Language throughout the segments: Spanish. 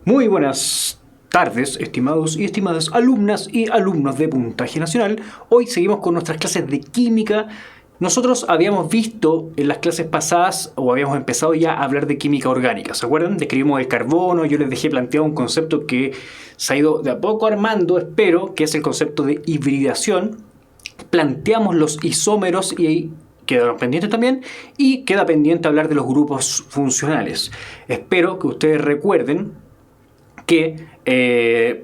Muy buenas tardes, estimados y estimadas alumnas y alumnos de Puntaje Nacional. Hoy seguimos con nuestras clases de química. Nosotros habíamos visto en las clases pasadas, o habíamos empezado ya a hablar de química orgánica. ¿Se acuerdan? Describimos el carbono, yo les dejé planteado un concepto que se ha ido de a poco armando, espero, que es el concepto de hibridación. Planteamos los isómeros y ahí quedaron pendientes también, y queda pendiente hablar de los grupos funcionales. Espero que ustedes recuerden que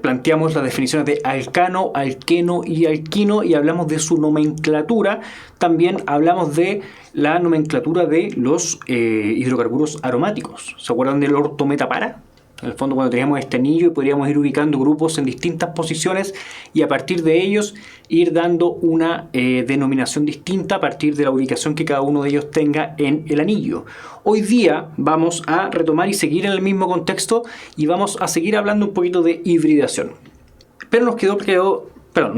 planteamos las definiciones de alcano, alqueno y alquino y hablamos de su nomenclatura. También hablamos de la nomenclatura de los hidrocarburos aromáticos. ¿Se acuerdan del ortometapara? En el fondo, cuando teníamos este anillo y podríamos ir ubicando grupos en distintas posiciones y a partir de ellos ir dando una denominación distinta a partir de la ubicación que cada uno de ellos tenga en el anillo. Hoy día vamos a retomar y seguir en el mismo contexto y vamos a seguir hablando un poquito de hibridación. Pero nos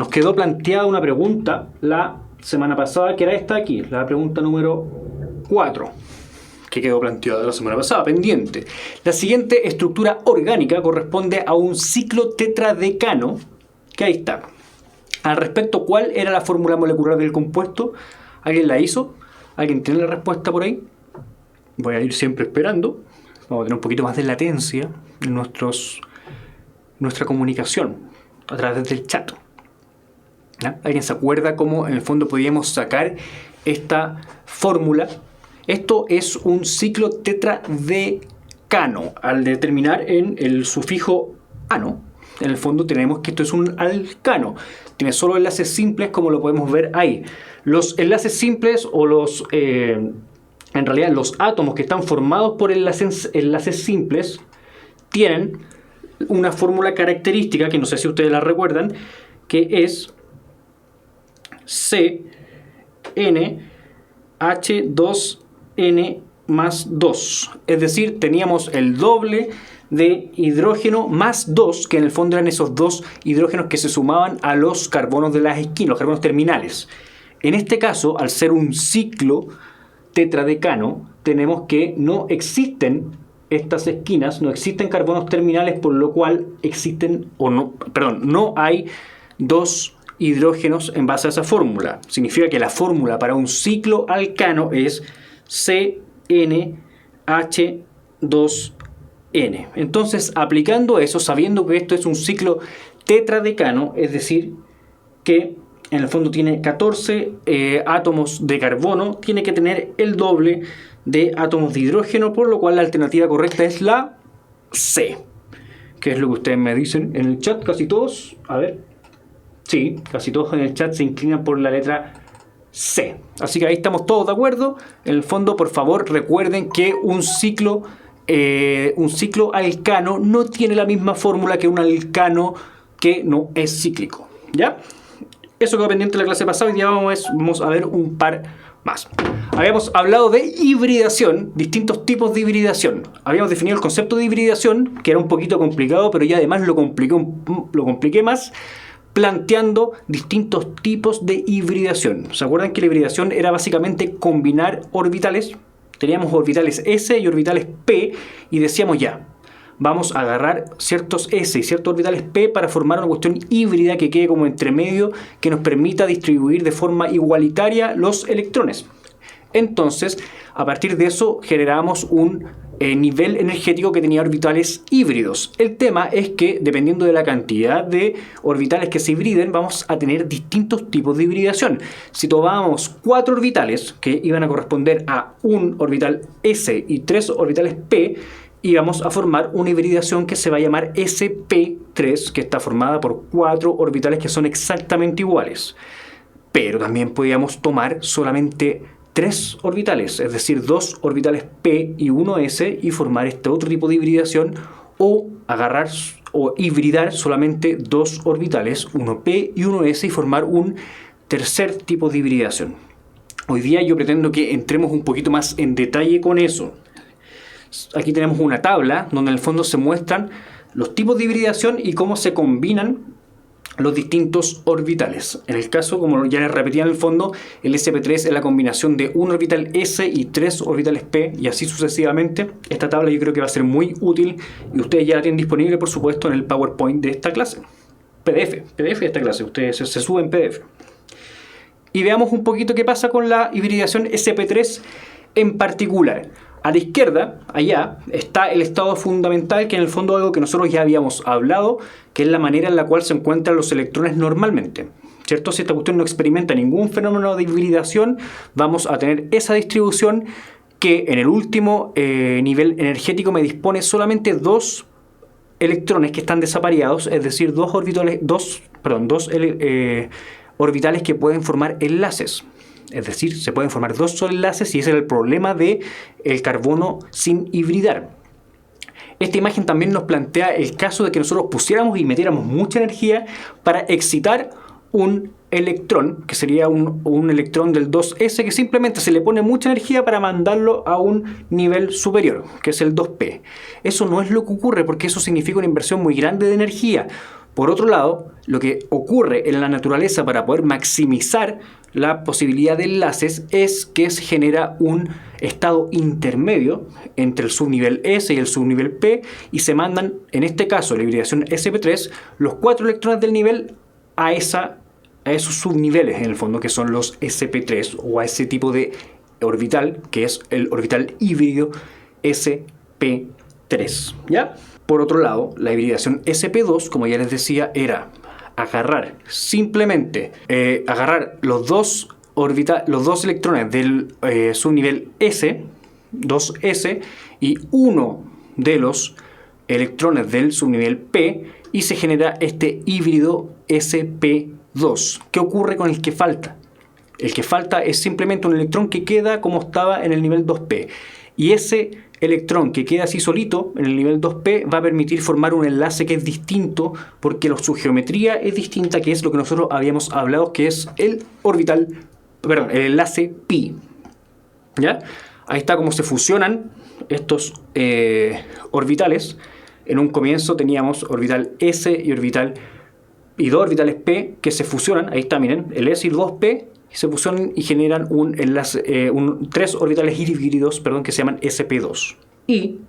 quedó planteada una pregunta la semana pasada, que era esta aquí, la pregunta número 4. Que quedó planteada la semana pasada, pendiente. La siguiente estructura orgánica corresponde a un ciclo tetradecano, que ahí está. Al respecto, ¿cuál era la fórmula molecular del compuesto? ¿Alguien la hizo? ¿Alguien tiene la respuesta por ahí? Voy a ir siempre esperando. Vamos a tener un poquito más de latencia en nuestra comunicación a través del chat. ¿Ya? ¿Alguien se acuerda cómo en el fondo podíamos sacar esta fórmula? Esto es un ciclo tetradecano. Al determinar en el sufijo ano, en el fondo tenemos que esto es un alcano. Tiene solo enlaces simples, como lo podemos ver ahí. Los enlaces simples o en realidad los átomos que están formados por enlaces simples tienen una fórmula característica, que no sé si ustedes la recuerdan, que es CnH2 N más 2, es decir, teníamos el doble de hidrógeno más 2, que en el fondo eran esos dos hidrógenos que se sumaban a los carbonos de las esquinas, los carbonos terminales. En este caso, al ser un ciclo tetradecano, tenemos que no existen estas esquinas, no existen carbonos terminales, por lo cual no hay dos hidrógenos en base a esa fórmula. Significa que la fórmula para un ciclo alcano es CnH2n. Entonces, aplicando eso, sabiendo que esto es un ciclo tetradecano, es decir, que en el fondo tiene 14 átomos de carbono, tiene que tener el doble de átomos de hidrógeno, por lo cual la alternativa correcta es la C. ¿Qué es lo que ustedes me dicen en el chat? Casi todos, a ver. Sí, casi todos en el chat se inclinan por la letra C. Así que ahí estamos todos de acuerdo. En el fondo, por favor, recuerden que un ciclo alcano no tiene la misma fórmula que un alcano que no es cíclico. ¿Ya? Eso quedó pendiente de la clase pasada y ya vamos a ver un par más. Habíamos hablado de hibridación, distintos tipos de hibridación. Habíamos definido el concepto de hibridación, que era un poquito complicado, pero ya además lo compliqué más, planteando distintos tipos de hibridación. ¿Se acuerdan que la hibridación era básicamente combinar orbitales? Teníamos orbitales S y orbitales P y decíamos ya, vamos a agarrar ciertos S y ciertos orbitales P para formar una cuestión híbrida que quede como entre medio, que nos permita distribuir de forma igualitaria los electrones. Entonces, a partir de eso generamos un nivel energético que tenía orbitales híbridos. El tema es que, dependiendo de la cantidad de orbitales que se hibriden, vamos a tener distintos tipos de hibridación. Si tomamos 4 orbitales, que iban a corresponder a un orbital S y 3 orbitales P, íbamos a formar una hibridación que se va a llamar sp3, que está formada por 4 orbitales que son exactamente iguales. Pero también podíamos tomar solamente 3 orbitales, es decir, 2 orbitales P y 1 S, y formar este otro tipo de hibridación, o agarrar o hibridar solamente 2 orbitales, 1 P y 1 S, y formar un tercer tipo de hibridación. Hoy día yo pretendo que entremos un poquito más en detalle con eso. Aquí tenemos una tabla donde en el fondo se muestran los tipos de hibridación y cómo se combinan los distintos orbitales. En el caso, como ya les repetía en el fondo, el sp3 es la combinación de un orbital s y 3 orbitales p, y así sucesivamente. Esta tabla yo creo que va a ser muy útil y ustedes ya la tienen disponible, por supuesto, en el PowerPoint de esta clase. PDF de esta clase, ustedes se suben PDF. Y veamos un poquito qué pasa con la hibridación sp3 en particular. A la izquierda, allá, está el estado fundamental, que en el fondo es algo que nosotros ya habíamos hablado, que es la manera en la cual se encuentran los electrones normalmente, ¿cierto? Si esta cuestión no experimenta ningún fenómeno de hibridación, vamos a tener esa distribución que en el último nivel energético me dispone solamente dos electrones que están desapareados, es decir, dos orbitales que pueden formar enlaces. Es decir, se pueden formar dos enlaces y ese era el problema del carbono sin hibridar. Esta imagen también nos plantea el caso de que nosotros pusiéramos y metiéramos mucha energía para excitar un electrón, que sería un electrón del 2s, que simplemente se le pone mucha energía para mandarlo a un nivel superior, que es el 2p. Eso no es lo que ocurre, porque eso significa una inversión muy grande de energía. Por otro lado, lo que ocurre en la naturaleza para poder maximizar la posibilidad de enlaces es que se genera un estado intermedio entre el subnivel S y el subnivel P y se mandan, en este caso la hibridación sp3, los 4 electrones del nivel a esos subniveles en el fondo, que son los sp3, o a ese tipo de orbital que es el orbital híbrido sp3, ¿ya? Por otro lado, la hibridación sp2, como ya les decía, era agarrar los dos electrones del subnivel S, 2s, y uno de los electrones del subnivel P, y se genera este híbrido sp2. ¿Qué ocurre con el que falta? El que falta es simplemente un electrón que queda como estaba en el nivel 2p, y ese electrón que queda así solito en el nivel 2p va a permitir formar un enlace que es distinto, porque su geometría es distinta, que es lo que nosotros habíamos hablado, que es el enlace pi. ¿Ya? Ahí está cómo se fusionan estos orbitales. En un comienzo teníamos orbital S y dos orbitales p que se fusionan. Ahí está, miren, el S y el 2p se fusionan y generan un enlace, 3 orbitales híbridos, que se llaman sp2. Y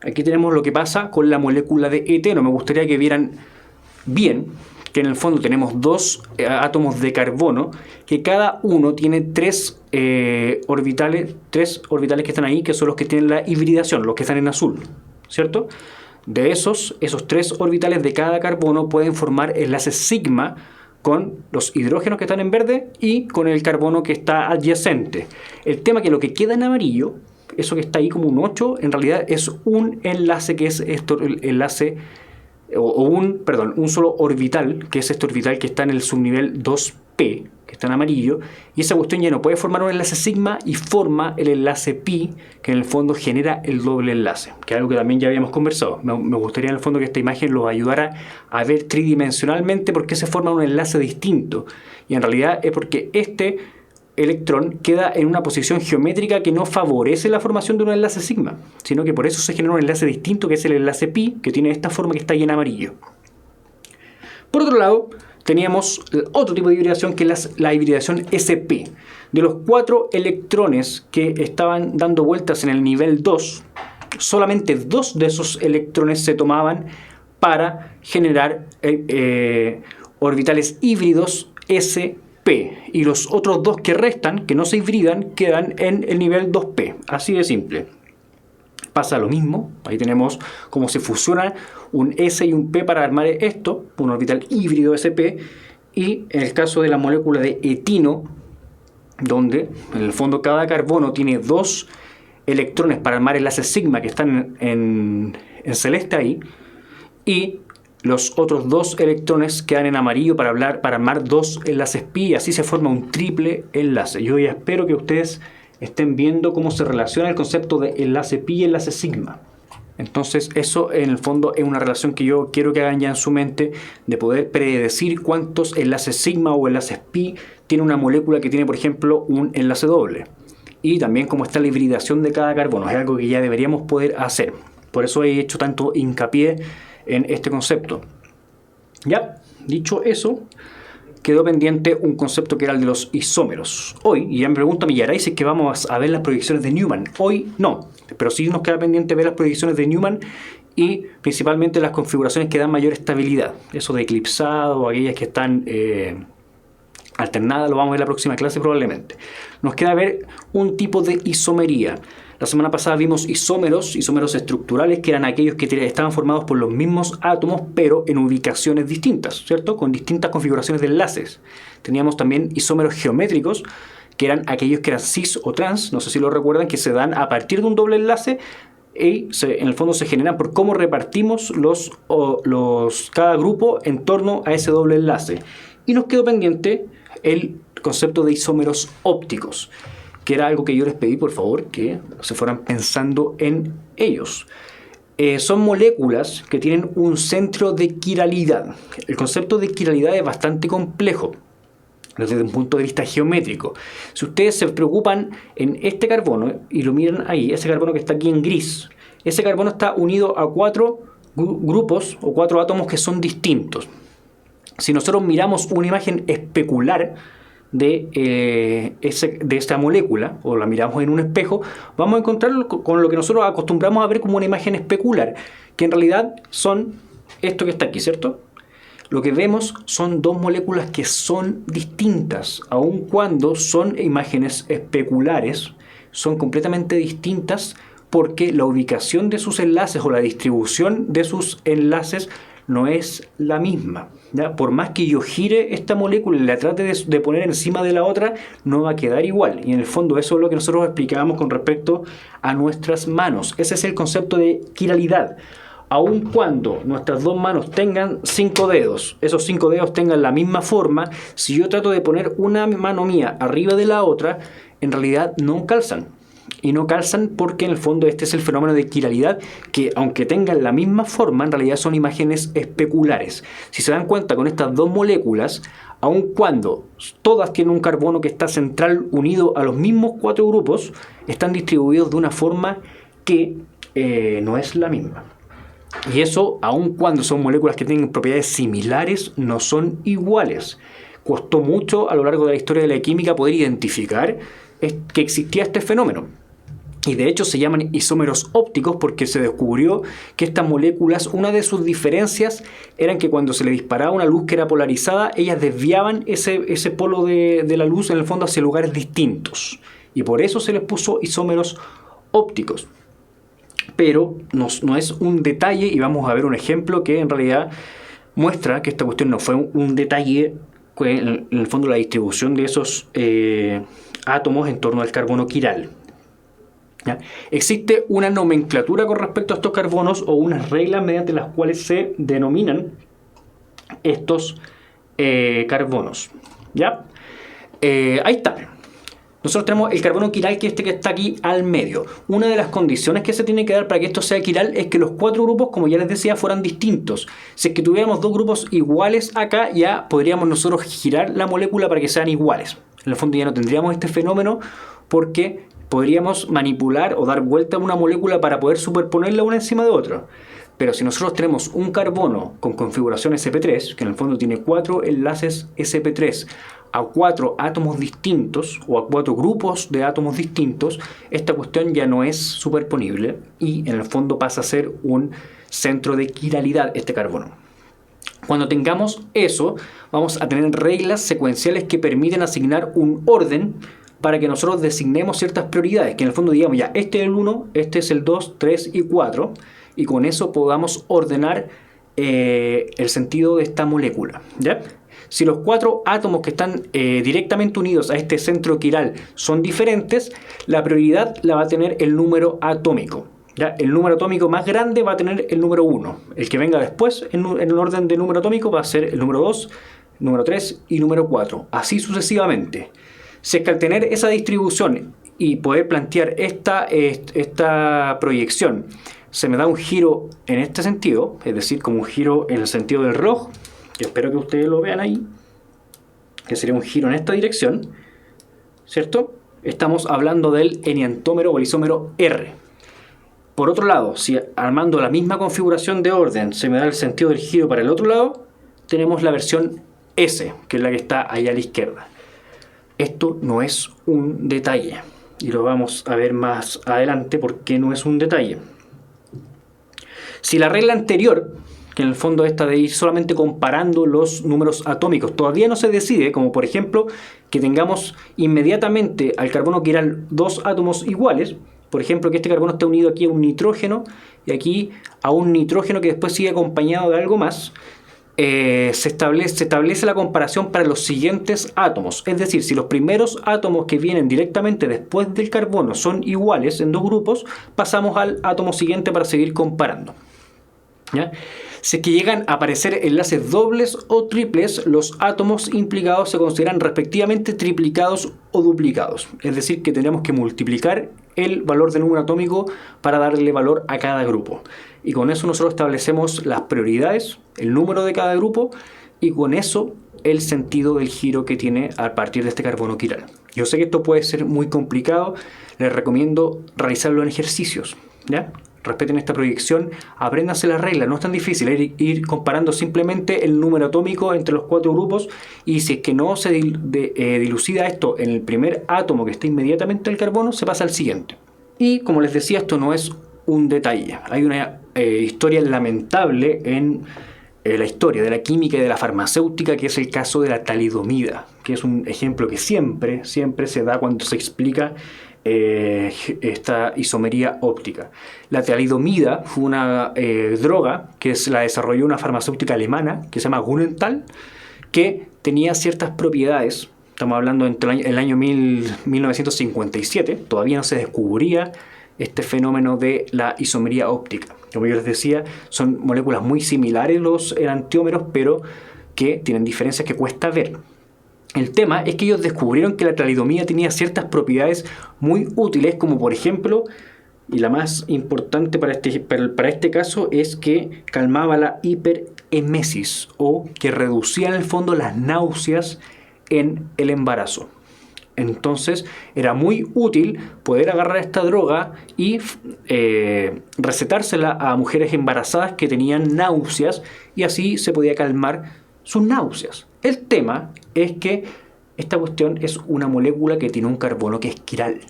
aquí tenemos lo que pasa con la molécula de eteno. Me gustaría que vieran bien que en el fondo tenemos dos átomos de carbono, que cada uno tiene 3 orbitales que están ahí, que son los que tienen la hibridación, los que están en azul, ¿cierto? De esos 3 orbitales de cada carbono pueden formar enlaces sigma con los hidrógenos que están en verde y con el carbono que está adyacente. El tema que lo que queda en amarillo, eso que está ahí como un 8, en realidad es un enlace que es el enlace, un solo orbital, que es este orbital que está en el subnivel 2p, que está en amarillo, y esa cuestión ya no puede formar un enlace sigma y forma el enlace pi, que en el fondo genera el doble enlace, que es algo que también ya habíamos conversado. Me gustaría en el fondo que esta imagen los ayudara a ver tridimensionalmente por qué se forma un enlace distinto, y en realidad es porque este electrón queda en una posición geométrica que no favorece la formación de un enlace sigma, sino que por eso se genera un enlace distinto, que es el enlace pi, que tiene esta forma que está ahí en amarillo. Por otro lado, teníamos otro tipo de hibridación, que es la hibridación sp. De los 4 electrones que estaban dando vueltas en el nivel 2, solamente 2 de esos electrones se tomaban para generar orbitales híbridos sp. Y los otros 2 que restan, que no se hibridan, quedan en el nivel 2p. Así de simple. Pasa lo mismo. Ahí tenemos cómo se fusiona un S y un P para armar esto, un orbital híbrido sp. Y en el caso de la molécula de etino, donde en el fondo cada carbono tiene 2 electrones para armar enlaces sigma, que están en celeste ahí, y los otros 2 electrones quedan en amarillo para armar 2 enlaces pi, y así se forma un triple enlace. Yo ya espero que ustedes estén viendo cómo se relaciona el concepto de enlace pi y enlace sigma. Entonces eso en el fondo es una relación que yo quiero que hagan ya en su mente, de poder predecir cuántos enlaces sigma o enlaces pi tiene una molécula que tiene, por ejemplo, un enlace doble. Y también cómo está la hibridación de cada carbono. Es algo que ya deberíamos poder hacer. Por eso he hecho tanto hincapié en este concepto. Ya, Dicho eso, quedó pendiente un concepto que era el de los isómeros. Hoy, y ya me pregunto a Millaray si es que vamos a ver las proyecciones de Newman. Hoy no, pero sí nos queda pendiente ver las proyecciones de Newman y principalmente las configuraciones que dan mayor estabilidad. Eso de eclipsado o aquellas que están alternadas, lo vamos a ver en la próxima clase probablemente. Nos queda ver un tipo de isomería. La semana pasada vimos isómeros estructurales, que eran aquellos que estaban formados por los mismos átomos, pero en ubicaciones distintas, ¿cierto? Con distintas configuraciones de enlaces. Teníamos también isómeros geométricos, que eran aquellos que eran cis o trans, no sé si lo recuerdan, que se dan a partir de un doble enlace y en el fondo se generan por cómo repartimos cada grupo en torno a ese doble enlace. Y nos quedó pendiente el concepto de isómeros ópticos, que era algo que yo les pedí, por favor, que se fueran pensando en ellos. Son moléculas que tienen un centro de quiralidad. El concepto de quiralidad es bastante complejo desde un punto de vista geométrico. Si ustedes se preocupan en este carbono y lo miran ahí, ese carbono que está aquí en gris, ese carbono está unido a 4 grupos o 4 átomos que son distintos. Si nosotros miramos una imagen especular de esta molécula, o la miramos en un espejo, vamos a encontrarlo con lo que nosotros acostumbramos a ver como una imagen especular, que en realidad son esto que está aquí, ¿cierto? Lo que vemos son dos moléculas que son distintas, aun cuando son imágenes especulares, son completamente distintas porque la ubicación de sus enlaces o la distribución de sus enlaces no es la misma, ¿ya? Por más que yo gire esta molécula y la trate de poner encima de la otra, no va a quedar igual. Y en el fondo eso es lo que nosotros explicábamos con respecto a nuestras manos. Ese es el concepto de quiralidad. Aun cuando nuestras dos manos tengan 5 dedos, esos 5 dedos tengan la misma forma, si yo trato de poner una mano mía arriba de la otra, en realidad no calzan. Y no calzan porque en el fondo este es el fenómeno de quiralidad, que aunque tengan la misma forma, en realidad son imágenes especulares. Si se dan cuenta con estas dos moléculas, aun cuando todas tienen un carbono que está central unido a los mismos 4 grupos, están distribuidos de una forma que no es la misma. Y eso, aun cuando son moléculas que tienen propiedades similares, no son iguales. Costó mucho a lo largo de la historia de la química poder identificar que existía este fenómeno. Y de hecho se llaman isómeros ópticos porque se descubrió que estas moléculas, una de sus diferencias eran que cuando se le disparaba una luz que era polarizada, ellas desviaban ese polo de la luz en el fondo hacia lugares distintos. Y por eso se les puso isómeros ópticos. Pero no es un detalle, y vamos a ver un ejemplo que en realidad muestra que esta cuestión no fue un detalle, en el fondo la distribución de esos átomos en torno al carbono quiral. ¿Ya? Existe una nomenclatura con respecto a estos carbonos o unas reglas mediante las cuales se denominan estos carbonos. ¿Ya? Ahí está. Nosotros tenemos el carbono quiral, que está aquí al medio. Una de las condiciones que se tiene que dar para que esto sea quiral es que los 4 grupos, como ya les decía, fueran distintos. Si es que tuviéramos 2 grupos iguales acá, ya podríamos nosotros girar la molécula para que sean iguales. En el fondo ya no tendríamos este fenómeno porque podríamos manipular o dar vuelta a una molécula para poder superponerla una encima de otra. Pero si nosotros tenemos un carbono con configuración sp3, que en el fondo tiene 4 enlaces sp3 a 4 átomos distintos o a 4 grupos de átomos distintos, esta cuestión ya no es superponible y en el fondo pasa a ser un centro de quiralidad este carbono. Cuando tengamos eso, vamos a tener reglas secuenciales que permiten asignar un orden para que nosotros designemos ciertas prioridades, que en el fondo digamos ya, este es el 1, este es el 2, 3 y 4, y con eso podamos ordenar el sentido de esta molécula, ¿ya? Si los 4 átomos que están directamente unidos a este centro quiral son diferentes, la prioridad la va a tener el número atómico, ¿ya? El número atómico más grande va a tener el número 1. El que venga después en el orden de número atómico va a ser el número 2, número 3 y número 4. Así sucesivamente. Si es que al tener esa distribución y poder plantear esta proyección, se me da un giro en este sentido, es decir, como un giro en el sentido del reloj, que espero que ustedes lo vean ahí, que sería un giro en esta dirección, ¿cierto? Estamos hablando del enantiómero o el isómero R. Por otro lado, si armando la misma configuración de orden se me da el sentido del giro para el otro lado, tenemos la versión S, que es la que está ahí a la izquierda. Esto no es un detalle, y lo vamos a ver más adelante por qué no es un detalle. Si la regla anterior, que en el fondo esta de ir solamente comparando los números atómicos, todavía no se decide, como por ejemplo que tengamos inmediatamente al carbono que eran dos átomos iguales, por ejemplo que este carbono esté unido aquí a un nitrógeno y aquí a un nitrógeno que después sigue acompañado de algo más, se establece la comparación para los siguientes átomos. Es decir, si los primeros átomos que vienen directamente después del carbono son iguales en dos grupos, pasamos al átomo siguiente para seguir comparando. ¿Ya? Si es que llegan a aparecer enlaces dobles o triples, los átomos implicados se consideran respectivamente triplicados o duplicados. Es decir, que tenemos que multiplicar el valor del número atómico para darle valor a cada grupo. Y con eso nosotros establecemos las prioridades, el número de cada grupo y con eso el sentido del giro que tiene a partir de este carbono quiral. Yo sé que esto puede ser muy complicado, les recomiendo realizarlo en ejercicios, ¿ya? Respeten esta proyección, apréndanse las reglas, no es tan difícil ir comparando simplemente el número atómico entre los cuatro grupos y si es que no se dilucida esto en el primer átomo que está inmediatamente al carbono, se pasa al siguiente. Y como les decía, esto no es un detalle, hay una historia lamentable en la historia de la química y de la farmacéutica, que es el caso de la talidomida, que es un ejemplo que siempre se da cuando se explica esta isomería óptica. La talidomida fue una droga que la desarrolló una farmacéutica alemana que se llama Grünenthal, que tenía ciertas propiedades. Estamos hablando entre el año 1957, todavía no se descubría este fenómeno de la isomería óptica. Como yo les decía, son moléculas muy similares los enantiómeros, pero que tienen diferencias que cuesta ver. El tema es que ellos descubrieron que la talidomida tenía ciertas propiedades muy útiles, como por ejemplo, y la más importante para este caso, es que calmaba la hiperemesis, o que reducía en el fondo las náuseas en el embarazo. Entonces era muy útil poder agarrar esta droga y recetársela a mujeres embarazadas que tenían náuseas y así se podía calmar sus náuseas. El tema es que esta cuestión es una molécula que tiene un carbono que es quiral.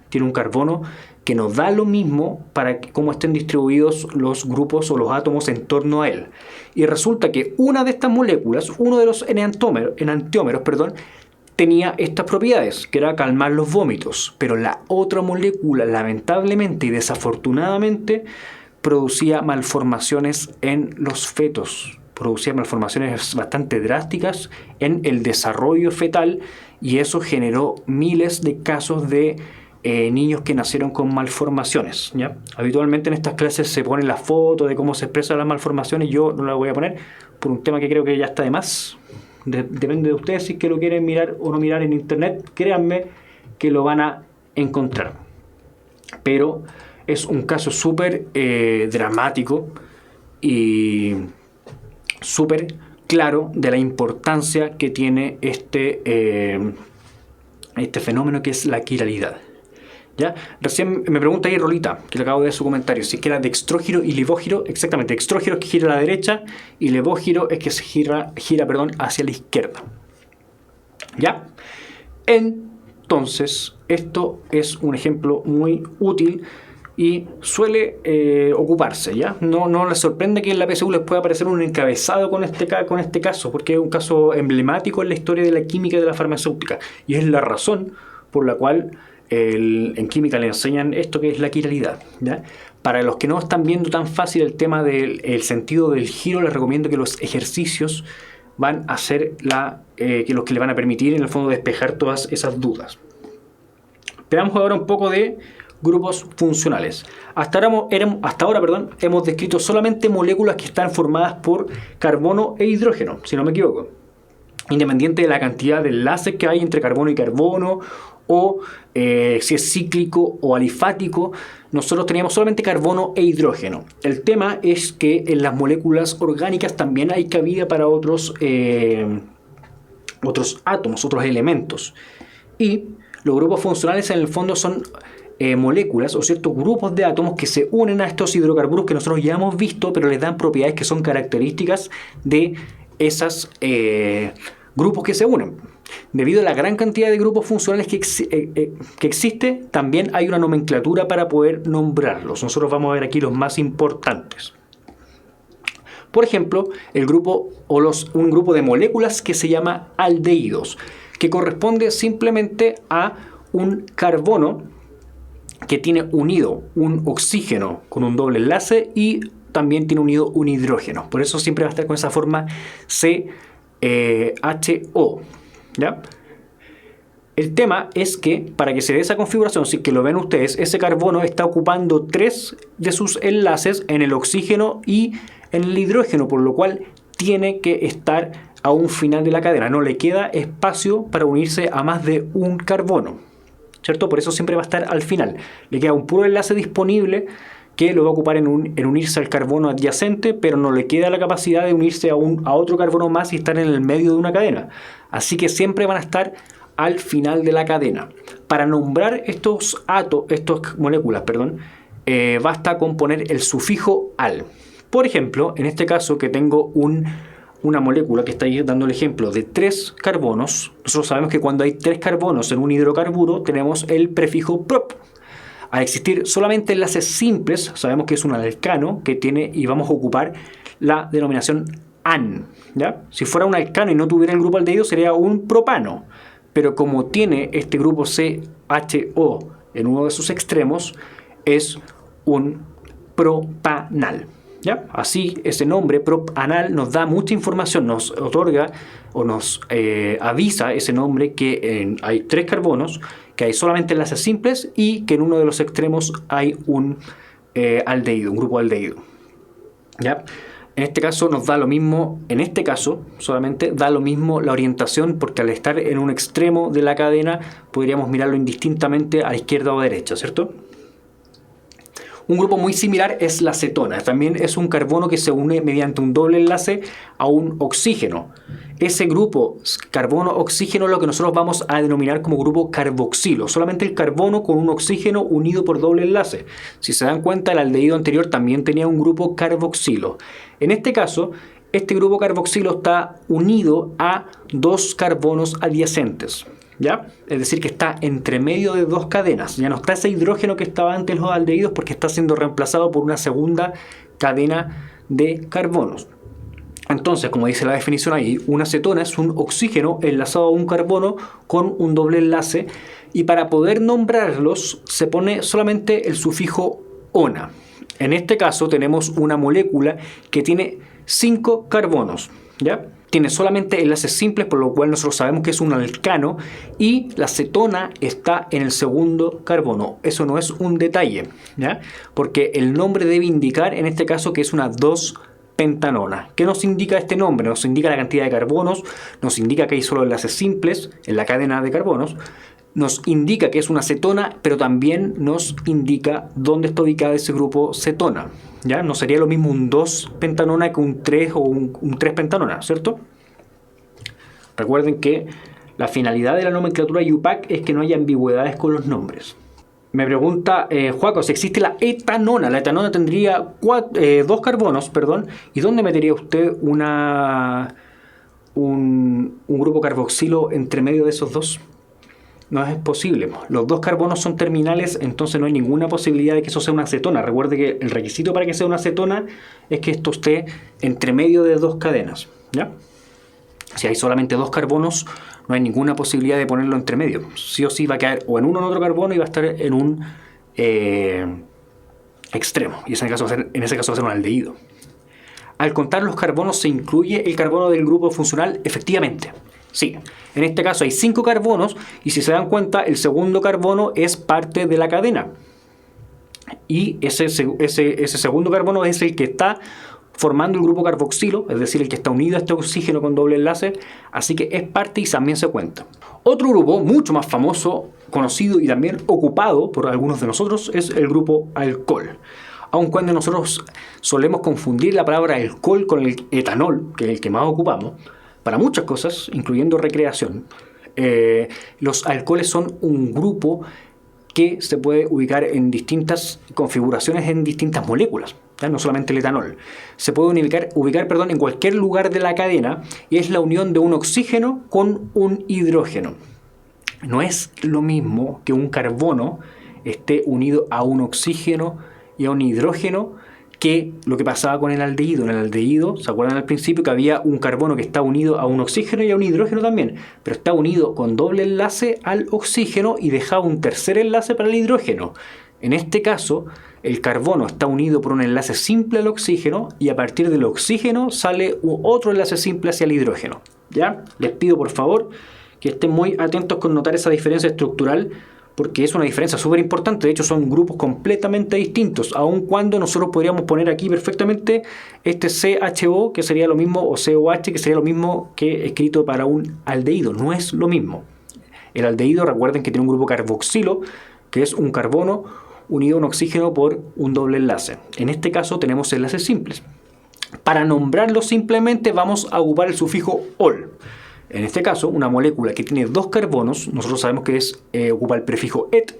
Tiene un carbono que nos da lo mismo para cómo estén distribuidos los grupos o los átomos en torno a él. Y resulta que una de estas moléculas, uno de los enantiómeros, tenía estas propiedades, que era calmar los vómitos. Pero la otra molécula, lamentablemente y desafortunadamente, producía malformaciones en los fetos. Producía malformaciones bastante drásticas en el desarrollo fetal y eso generó miles de casos de niños que nacieron con malformaciones, ¿ya? Habitualmente en estas clases se ponen las fotos de cómo se expresan las malformaciones. Yo no las voy a poner por un tema que creo que ya está de más. Depende de ustedes si es que lo quieren mirar o no mirar en internet. Créanme que lo van a encontrar. Pero es un caso súper dramático y súper claro de la importancia que tiene este fenómeno que es la quiralidad. ¿Ya? Recién me pregunta ahí Rolita, que le acabo de ver su comentario, si es que era dextrógiro y levógiro. Exactamente, dextrógiro es que gira a la derecha y levógiro es que se gira hacia la izquierda. ¿Ya? Entonces, esto es un ejemplo muy útil y suele ocuparse, ¿ya? No les sorprende que en la PSU les pueda aparecer un encabezado con este caso, porque es un caso emblemático en la historia de la química y de la farmacéutica, y es la razón por la cual en química le enseñan esto que es la quiralidad, ¿ya? Para los que no están viendo tan fácil el tema del sentido del giro, les recomiendo que los ejercicios van a ser los que le van a permitir en el fondo despejar todas esas dudas. Veamos ahora un poco de grupos funcionales. Hasta ahora, hemos descrito solamente moléculas que están formadas por carbono e hidrógeno, si no me equivoco. Independiente de la cantidad de enlaces que hay entre carbono y carbono, o si es cíclico o alifático, nosotros teníamos solamente carbono e hidrógeno. El tema es que en las moléculas orgánicas también hay cabida para otros átomos, otros elementos. Y los grupos funcionales en el fondo son moléculas o ciertos grupos de átomos que se unen a estos hidrocarburos que nosotros ya hemos visto, pero les dan propiedades que son características de esos grupos que se unen. Debido a la gran cantidad de grupos funcionales que existe, también hay una nomenclatura para poder nombrarlos. Nosotros vamos a ver aquí los más importantes. Por ejemplo, un grupo de moléculas que se llama aldehídos, que corresponde simplemente a un carbono que tiene unido un oxígeno con un doble enlace y también tiene unido un hidrógeno. Por eso siempre va a estar con esa forma CHO. ¿Ya? El tema es que para que se dé esa configuración, si que lo ven ustedes, ese carbono está ocupando 3 de sus enlaces en el oxígeno y en el hidrógeno, por lo cual tiene que estar a un final de la cadena. No le queda espacio para unirse a más de un carbono, ¿cierto? Por eso siempre va a estar al final. Le queda un puro enlace disponible que lo va a ocupar en unirse al carbono adyacente, pero no le queda la capacidad de unirse a otro carbono más y estar en el medio de una cadena. Así que siempre van a estar al final de la cadena. Para nombrar estas moléculas, basta con poner el sufijo al. Por ejemplo, en este caso que tengo una molécula que está ahí dando el ejemplo de 3 carbonos, nosotros sabemos que cuando hay 3 carbonos en un hidrocarburo tenemos el prefijo prop. Al existir solamente enlaces simples, sabemos que es un alcano que tiene y vamos a ocupar la denominación an, ¿ya? Si fuera un alcano y no tuviera el grupo aldehído sería un propano, pero como tiene este grupo CHO en uno de sus extremos, es un propanal, ¿ya? Así ese nombre propanal nos da mucha información, nos otorga o nos avisa ese nombre que hay 3 carbonos, que hay solamente enlaces simples y que en uno de los extremos hay un aldehído, un grupo aldehído, ¿ya? En este caso nos da lo mismo, solamente da lo mismo la orientación, porque al estar en un extremo de la cadena podríamos mirarlo indistintamente a la izquierda o a la derecha, ¿cierto? Un grupo muy similar es la cetona. También es un carbono que se une mediante un doble enlace a un oxígeno. Ese grupo carbono-oxígeno es lo que nosotros vamos a denominar como grupo carboxilo. Solamente el carbono con un oxígeno unido por doble enlace. Si se dan cuenta, el aldehído anterior también tenía un grupo carboxilo. En este caso, este grupo carboxilo está unido a 2 carbonos adyacentes, ¿ya? Es decir, que está entre medio de 2 cadenas. Ya no está ese hidrógeno que estaba antes los aldehídos, porque está siendo reemplazado por una segunda cadena de carbonos. Entonces, como dice la definición ahí, una cetona es un oxígeno enlazado a un carbono con un doble enlace, y para poder nombrarlos se pone solamente el sufijo ona. En este caso tenemos una molécula que tiene 5 carbonos, ¿ya? Tiene solamente enlaces simples, por lo cual nosotros sabemos que es un alcano, y la cetona está en el segundo carbono. Eso no es un detalle, ¿ya? Porque el nombre debe indicar en este caso que es una 2-pentanona. ¿Qué nos indica este nombre? Nos indica la cantidad de carbonos, nos indica que hay solo enlaces simples en la cadena de carbonos, nos indica que es una cetona, pero también nos indica dónde está ubicado ese grupo cetona, ¿ya? No sería lo mismo un 2-pentanona que un 3 o un 3-pentanona, ¿cierto? Recuerden que la finalidad de la nomenclatura IUPAC es que no haya ambigüedades con los nombres. Me pregunta Joaco si existe la etanona. La etanona tendría 2 carbonos, ¿y dónde metería usted un grupo carboxilo entre medio de esos 2? No es posible. Los 2 carbonos son terminales, entonces no hay ninguna posibilidad de que eso sea una cetona. Recuerde que el requisito para que sea una cetona es que esto esté entre medio de 2 cadenas, ¿ya? Si hay solamente 2 carbonos, no hay ninguna posibilidad de ponerlo entre medio. Sí o sí va a caer o en uno o en otro carbono y va a estar en un extremo. Y en ese caso va a ser un aldehído. Al contar los carbonos, ¿se incluye el carbono del grupo funcional? Efectivamente. Sí, en este caso hay 5 carbonos y si se dan cuenta el segundo carbono es parte de la cadena y ese segundo carbono es el que está formando el grupo carboxilo, es decir, el que está unido a este oxígeno con doble enlace, así que es parte y también se cuenta. Otro grupo mucho más famoso, conocido y también ocupado por algunos de nosotros es el grupo alcohol. Aun cuando nosotros solemos confundir la palabra alcohol con el etanol, que es el que más ocupamos, para muchas cosas, incluyendo recreación, los alcoholes son un grupo que se puede ubicar en distintas configuraciones, en distintas moléculas, ¿ya? No solamente el etanol. Se puede ubicar en cualquier lugar de la cadena y es la unión de un oxígeno con un hidrógeno. No es lo mismo que un carbono esté unido a un oxígeno y a un hidrógeno que lo que pasaba con el aldehído. En el aldehído, ¿se acuerdan al principio que había un carbono que está unido a un oxígeno y a un hidrógeno también? Pero está unido con doble enlace al oxígeno y dejaba un tercer enlace para el hidrógeno. En este caso, el carbono está unido por un enlace simple al oxígeno y a partir del oxígeno sale otro enlace simple hacia el hidrógeno. ¿Ya? Les pido por favor que estén muy atentos con notar esa diferencia estructural, porque es una diferencia súper importante. De hecho, son grupos completamente distintos, aun cuando nosotros podríamos poner aquí perfectamente este CHO, que sería lo mismo, o COH, que sería lo mismo que escrito para un aldehído. No es lo mismo. El aldehído, recuerden que tiene un grupo carboxilo, que es un carbono unido a un oxígeno por un doble enlace. En este caso tenemos enlaces simples. Para nombrarlo simplemente vamos a ocupar el sufijo ol. En este caso, una molécula que tiene dos carbonos, nosotros sabemos que ocupa el prefijo et.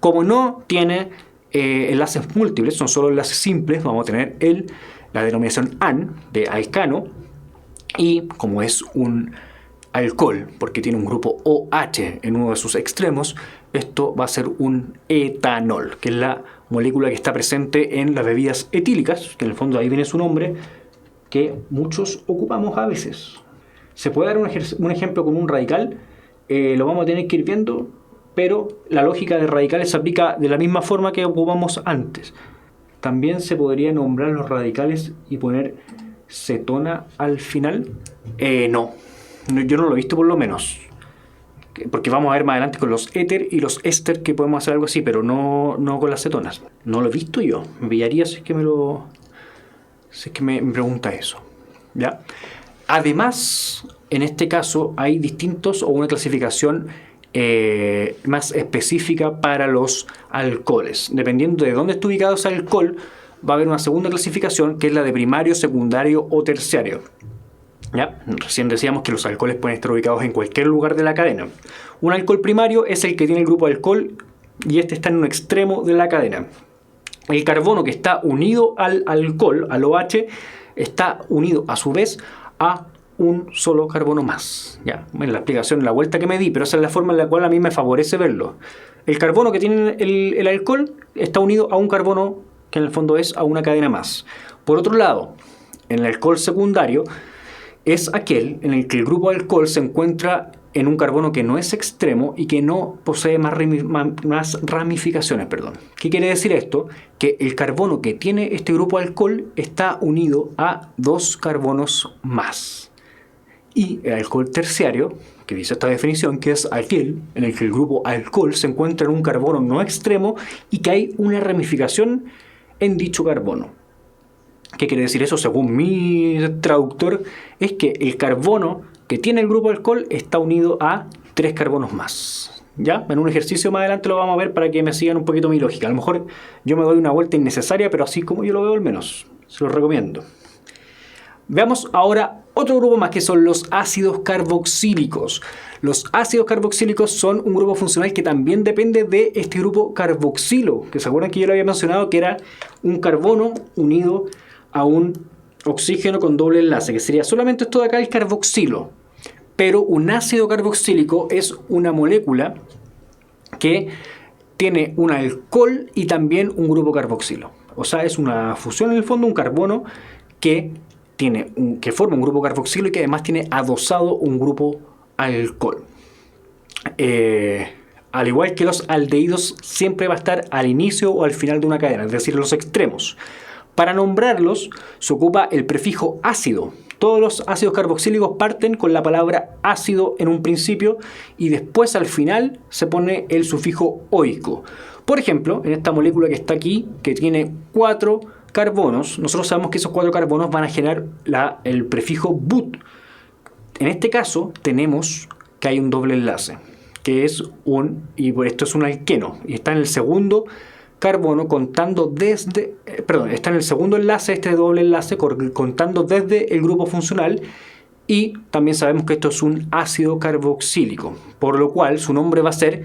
Como no tiene enlaces múltiples, son solo enlaces simples, vamos a tener la denominación an, de alcano, y como es un alcohol, porque tiene un grupo OH en uno de sus extremos, esto va a ser un etanol, que es la molécula que está presente en las bebidas etílicas, que en el fondo ahí viene su nombre, que muchos ocupamos a veces. Se puede dar un ejemplo con un radical, lo vamos a tener que ir viendo, pero la lógica de radicales se aplica de la misma forma que ocupamos antes. También se podría nombrar los radicales y poner cetona al final. No, yo no lo he visto por lo menos, porque vamos a ver más adelante con los éter y los éster que podemos hacer algo así, pero no con las cetonas. No lo he visto yo, me pillaría si es que me pregunta eso, ¿ya? Además, en este caso hay distintos o una clasificación más específica para los alcoholes. Dependiendo de dónde esté ubicado ese alcohol, va a haber una segunda clasificación que es la de primario, secundario o terciario. ¿Ya? Recién decíamos que los alcoholes pueden estar ubicados en cualquier lugar de la cadena. Un alcohol primario es el que tiene el grupo alcohol y este está en un extremo de la cadena. El carbono que está unido al alcohol, al OH, está unido a su vez a un solo carbono más. Ya, en la explicación, la vuelta que me di, pero esa es la forma en la cual a mí me favorece verlo. El carbono que tiene el alcohol está unido a un carbono que en el fondo es a una cadena más. Por otro lado, en el alcohol secundario es aquel en el que el grupo alcohol se encuentra en un carbono que no es extremo y que no posee más ramificaciones. ¿Qué quiere decir esto? Que el carbono que tiene este grupo alcohol está unido a dos carbonos más. Y el alcohol terciario, que dice esta definición, que es aquel en el que el grupo alcohol se encuentra en un carbono no extremo y que hay una ramificación en dicho carbono. ¿Qué quiere decir eso? Según mi traductor, es que el carbono que tiene el grupo alcohol está unido a tres carbonos más. ¿Ya? En un ejercicio más adelante lo vamos a ver para que me sigan un poquito mi lógica. A lo mejor yo me doy una vuelta innecesaria, pero así como yo lo veo al menos. Se los recomiendo. Veamos ahora otro grupo más, que son los ácidos carboxílicos. Los ácidos carboxílicos son un grupo funcional que también depende de este grupo carboxilo, que se acuerdan que yo lo había mencionado, que era un carbono unido a un oxígeno con doble enlace, que sería solamente esto de acá, el carboxilo. Pero un ácido carboxílico es una molécula que tiene un alcohol y también un grupo carboxilo. O sea, es una fusión en el fondo, un carbono que forma un grupo carboxilo y que además tiene adosado un grupo alcohol. Al igual que los aldehídos, siempre va a estar al inicio o al final de una cadena, es decir, en los extremos. Para nombrarlos se ocupa el prefijo ácido. Todos los ácidos carboxílicos parten con la palabra ácido en un principio y después al final se pone el sufijo oico. Por ejemplo, en esta molécula que está aquí, que tiene 4 carbonos, nosotros sabemos que esos 4 carbonos van a generar el prefijo but. En este caso tenemos que hay un doble enlace, que es y por esto es un alqueno, y está en el segundo carbono está en el segundo enlace, este doble enlace, contando desde el grupo funcional, y también sabemos que esto es un ácido carboxílico, por lo cual su nombre va a ser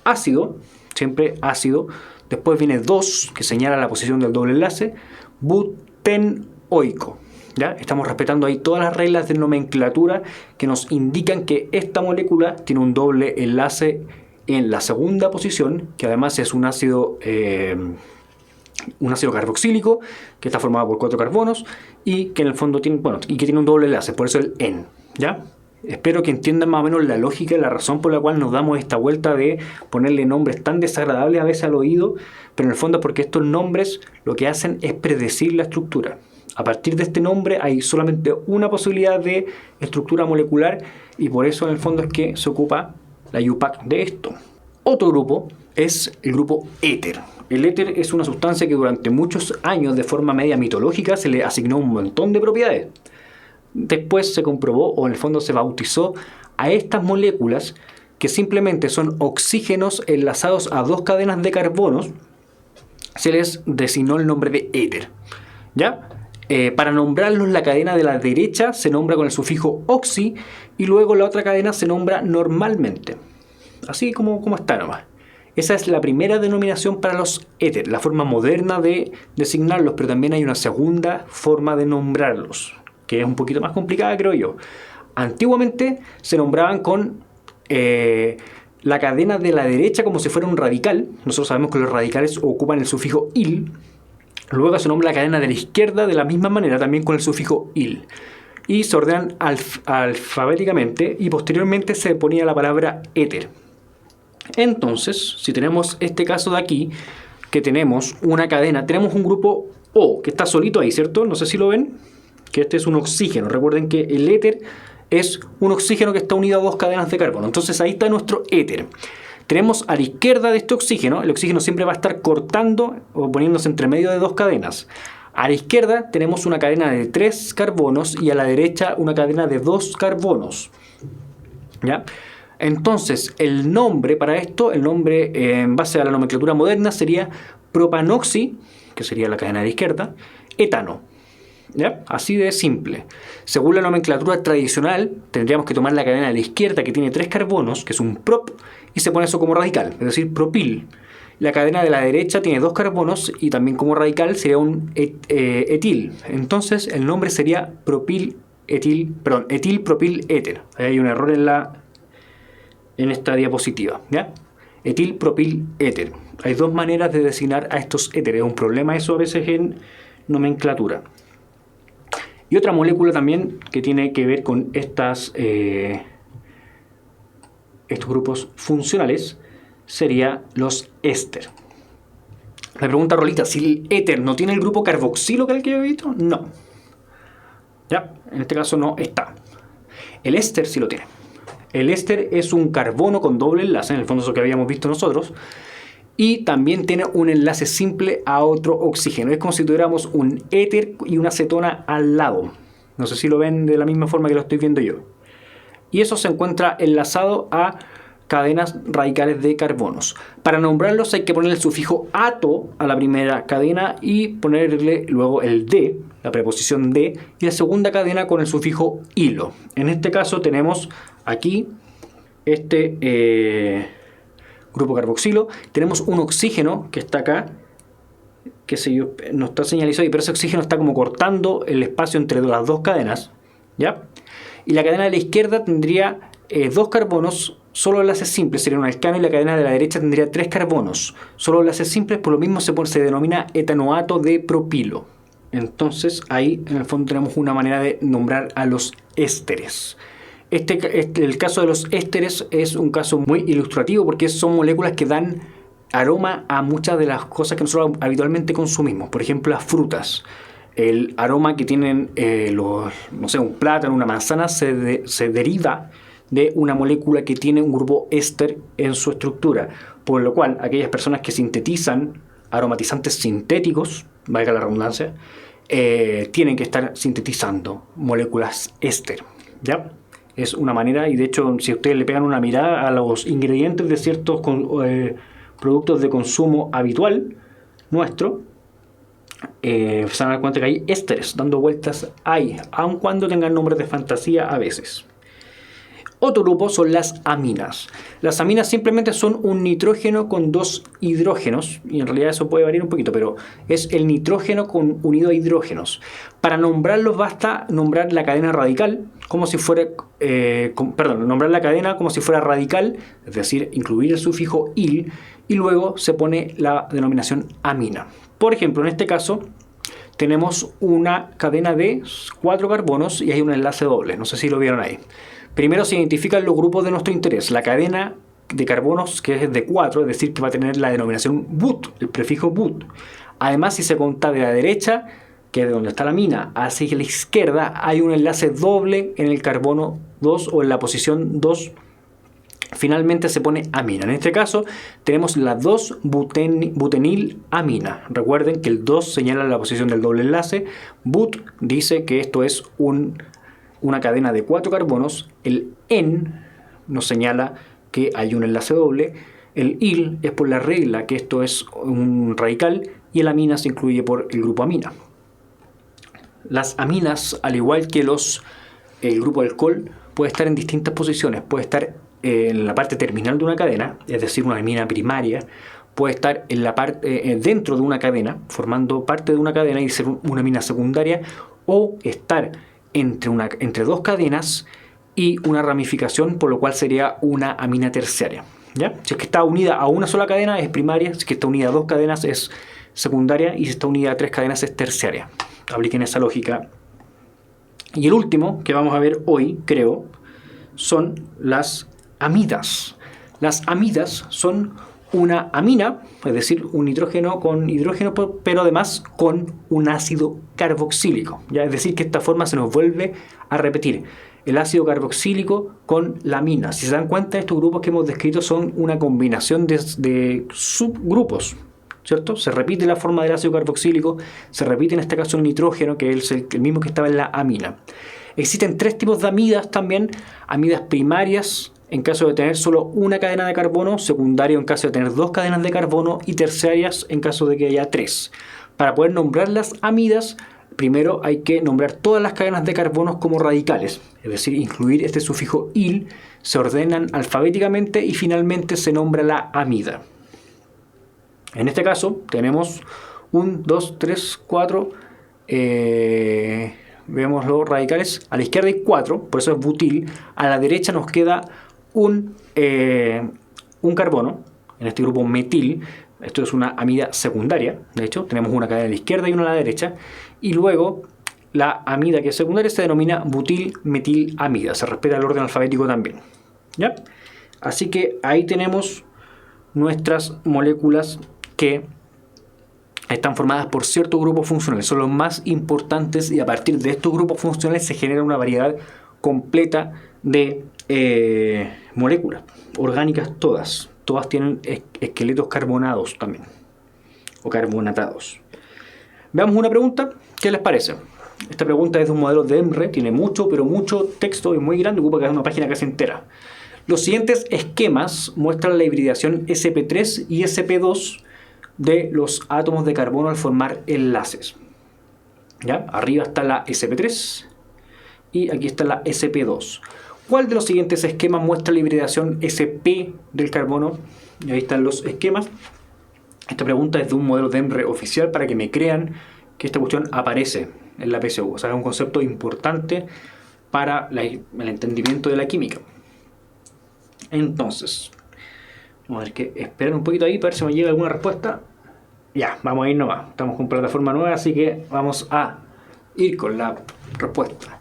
ácido, siempre ácido. Después viene 2, que señala la posición del doble enlace, butenoico. ¿Ya? Estamos respetando ahí todas las reglas de nomenclatura que nos indican que esta molécula tiene un doble enlace en la segunda posición, que además es un ácido carboxílico que está formado por 4 carbonos y que en el fondo tiene, y que tiene un doble enlace, por eso el N. ¿Ya? Espero que entiendan más o menos la lógica y la razón por la cual nos damos esta vuelta de ponerle nombres tan desagradables a veces al oído, pero en el fondo es porque estos nombres lo que hacen es predecir la estructura. A partir de este nombre hay solamente una posibilidad de estructura molecular y por eso en el fondo es que se ocupa la IUPAC de esto. Otro grupo es el grupo éter. El éter es una sustancia que durante muchos años de forma media mitológica se le asignó un montón de propiedades. Después se comprobó, o en el fondo se bautizó, a estas moléculas que simplemente son oxígenos enlazados a 2 cadenas de carbonos, se les designó el nombre de éter. ¿Ya? Para nombrarlos, la cadena de la derecha se nombra con el sufijo oxi y luego la otra cadena se nombra normalmente. Así como está nomás. Esa es la primera denominación para los éter, la forma moderna de designarlos, pero también hay una segunda forma de nombrarlos, que es un poquito más complicada, creo yo. Antiguamente se nombraban con la cadena de la derecha como si fuera un radical. Nosotros sabemos que los radicales ocupan el sufijo il. Luego se nombra la cadena de la izquierda de la misma manera, también con el sufijo il. Y se ordenan alfabéticamente y posteriormente se ponía la palabra éter. Entonces, si tenemos este caso de aquí, que tenemos una cadena, tenemos un grupo O, que está solito ahí, ¿cierto? No sé si lo ven, que este es un oxígeno. Recuerden que el éter es un oxígeno que está unido a 2 cadenas de carbono. Entonces ahí está nuestro éter. Tenemos a la izquierda de este oxígeno, el oxígeno siempre va a estar cortando o poniéndose entre medio de 2 cadenas. A la izquierda tenemos una cadena de 3 carbonos y a la derecha una cadena de 2 carbonos. ¿Ya? Entonces, el nombre para esto, el nombre en base a la nomenclatura moderna sería propanoxi, que sería la cadena de la izquierda, etano. ¿Ya? Así de simple. Según la nomenclatura tradicional, tendríamos que tomar la cadena de la izquierda que tiene 3 carbonos, que es un prop, y se pone eso como radical, es decir, propil. La cadena de la derecha tiene 2 carbonos y también como radical sería un etil. Entonces el nombre sería etil propil éter. Ahí hay un error en esta diapositiva. ¿Ya? Etil propil éter. Hay 2 maneras de designar a estos éteres. Es un problema eso a veces en nomenclatura. Y otra molécula también que tiene que ver con estos grupos funcionales sería los éster. Me pregunta Rolita, si el éter no tiene el grupo carboxilo que es el que yo he visto, no. Ya, en este caso no está. El éster sí lo tiene. El éster es un carbono con doble enlace, en el fondo eso que habíamos visto nosotros, y también tiene un enlace simple a otro oxígeno. Es como si tuviéramos un éter y una acetona al lado. No sé si lo ven de la misma forma que lo estoy viendo yo. Y eso se encuentra enlazado a cadenas radicales de carbonos. Para nombrarlos hay que ponerle el sufijo ato a la primera cadena y ponerle luego el de, la preposición de, y la segunda cadena con el sufijo ilo. En este caso tenemos aquí este grupo carboxilo. Tenemos un oxígeno que está acá, que no está señalizado ahí, pero ese oxígeno está como cortando el espacio entre las 2 cadenas, ¿ya? Y la cadena de la izquierda tendría 2 carbonos, solo enlaces simples, sería un alcano, y la cadena de la derecha tendría 3 carbonos, solo enlaces simples, por lo mismo se denomina etanoato de propilo. Entonces ahí en el fondo tenemos una manera de nombrar a los ésteres. El caso de los ésteres es un caso muy ilustrativo porque son moléculas que dan aroma a muchas de las cosas que nosotros habitualmente consumimos. Por ejemplo, las frutas. El aroma que tienen un plátano, una manzana, se deriva de una molécula que tiene un grupo éster en su estructura. Por lo cual, aquellas personas que sintetizan aromatizantes sintéticos, valga la redundancia, tienen que estar sintetizando moléculas éster. ¿Ya? Es una manera, y de hecho, si ustedes le pegan una mirada a los ingredientes de ciertos productos de consumo habitual nuestro, se van a dar cuenta que hay ésteres dando vueltas ahí, aun cuando tengan nombres de fantasía a veces. Otro grupo son las aminas. Las aminas simplemente son un nitrógeno con dos hidrógenos, y en realidad eso puede variar un poquito, pero es el nitrógeno unido a hidrógenos. Para nombrarlos basta nombrar la cadena radical como si fuera, nombrar la cadena como si fuera radical, es decir, incluir el sufijo -il, y luego se pone la denominación amina. Por ejemplo, en este caso tenemos una cadena de 4 carbonos y hay un enlace doble. No sé si lo vieron ahí. Primero se identifican los grupos de nuestro interés. La cadena de carbonos, que es de 4, es decir, que va a tener la denominación but, el prefijo but. Además, si se cuenta de la derecha, que es de donde está la amina, hacia la izquierda, hay un enlace doble en el carbono 2 o en la posición 2. Finalmente se pone amina. En este caso tenemos la 2-butenilamina. Recuerden que el 2 señala la posición del doble enlace. But dice que esto es una cadena de 4 carbonos. El en nos señala que hay un enlace doble. El il es por la regla que esto es un radical. Y el amina se incluye por el grupo amina. Las aminas, al igual que el grupo alcohol, puede estar en distintas posiciones. Puede estar en la parte terminal de una cadena, es decir, una amina primaria. Puede estar en la parte dentro de una cadena, formando parte de una cadena y ser una amina secundaria, o estar entre dos cadenas y una ramificación, por lo cual sería una amina terciaria. ¿Ya? Si es que está unida a una sola cadena es primaria, si es que está unida a dos cadenas es secundaria, y si está unida a 3 cadenas es terciaria. Apliquen esa lógica. Y el último que vamos a ver hoy, creo, son las amidas. Las amidas son una amina, es decir, un nitrógeno con hidrógeno, pero además con un ácido carboxílico. ¿Ya? Es decir, que esta forma se nos vuelve a repetir. El ácido carboxílico con la amina. Si se dan cuenta, estos grupos que hemos descrito son una combinación de subgrupos, ¿cierto? Se repite la forma del ácido carboxílico, se repite en este caso el nitrógeno, que es el mismo que estaba en la amina. Existen 3 tipos de amidas también. Amidas primarias, en caso de tener solo una cadena de carbono, secundario en caso de tener 2 cadenas de carbono, y terciarias en caso de que haya 3. Para poder nombrar las amidas, primero hay que nombrar todas las cadenas de carbonos como radicales, es decir, incluir este sufijo -il, se ordenan alfabéticamente y finalmente se nombra la amida. En este caso tenemos 1, 2, 3, 4, vemos los radicales, a la izquierda hay 4, por eso es butil, a la derecha nos queda un carbono, en este grupo metil. Esto es una amida secundaria, de hecho, tenemos una cadena a la izquierda y una a la derecha, y luego la amida que es secundaria se denomina butil-metilamida, se respeta el orden alfabético también. ¿Ya? Así que ahí tenemos nuestras moléculas que están formadas por ciertos grupos funcionales, son los más importantes, y a partir de estos grupos funcionales se genera una variedad completa de moléculas orgánicas, todas tienen esqueletos carbonados también, o carbonatados. Veamos una pregunta, ¿qué les parece? Esta pregunta es de un modelo de EMRE, tiene mucho texto, es muy grande, ocupa una página casi entera. Los siguientes esquemas muestran la hibridación sp3 y sp2 de los átomos de carbono al formar enlaces. ¿Ya? Arriba está la sp3 y aquí está la sp2. ¿Cuál de los siguientes esquemas muestra la hibridación sp del carbono? Y ahí están los esquemas. Esta pregunta es de un modelo de EMRE oficial para que me crean que esta cuestión aparece en la PSU. O sea, es un concepto importante para el entendimiento de la química. Entonces, vamos a ver que esperen un poquito ahí para ver si me llega alguna respuesta. Ya, vamos a ir nomás. Estamos con plataforma nueva, así que vamos a ir con la respuesta.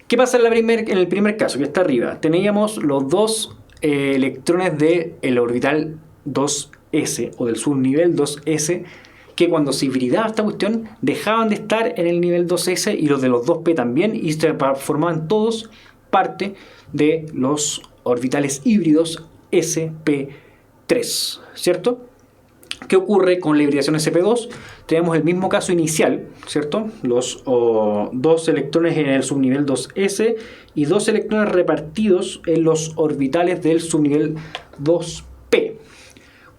¿Qué pasa en el primer caso, que está arriba? Teníamos los 2 electrones del orbital 2s o del subnivel 2s, que cuando se hibridaba esta cuestión dejaban de estar en el nivel 2s, y los de los 2p también, y se formaban todos parte de los orbitales híbridos sp3, ¿cierto? ¿Qué ocurre con la hibridación sp2? Tenemos el mismo caso inicial, ¿cierto? Los 2 electrones en el subnivel 2s y 2 electrones repartidos en los orbitales del subnivel 2p.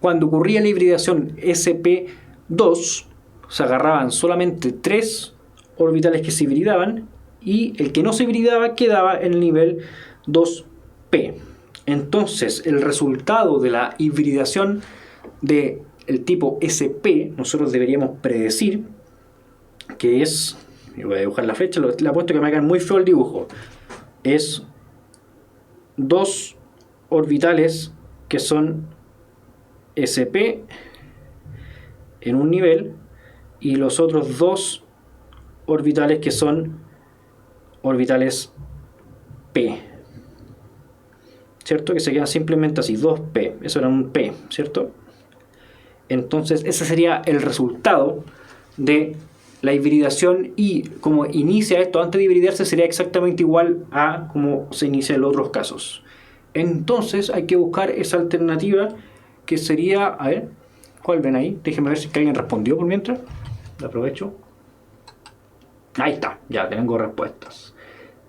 Cuando ocurría la hibridación sp2, se agarraban solamente 3 orbitales que se hibridaban, y el que no se hibridaba quedaba en el nivel 2p. P. Entonces, el resultado de la hibridación del tipo sp, nosotros deberíamos predecir que es, voy a dibujar la flecha, le apuesto que me hagan muy feo el dibujo, es dos orbitales que son sp en un nivel y los otros dos orbitales que son orbitales p, ¿cierto? Que se quedan simplemente así, 2p, eso era un p, ¿cierto? Entonces ese sería el resultado de la hibridación, y como inicia esto antes de hibridarse sería exactamente igual a como se inicia en los otros casos. Entonces hay que buscar esa alternativa que sería, a ver, ¿cuál ven ahí? Déjenme ver si alguien respondió por mientras. La aprovecho. Ahí está, ya tengo respuestas.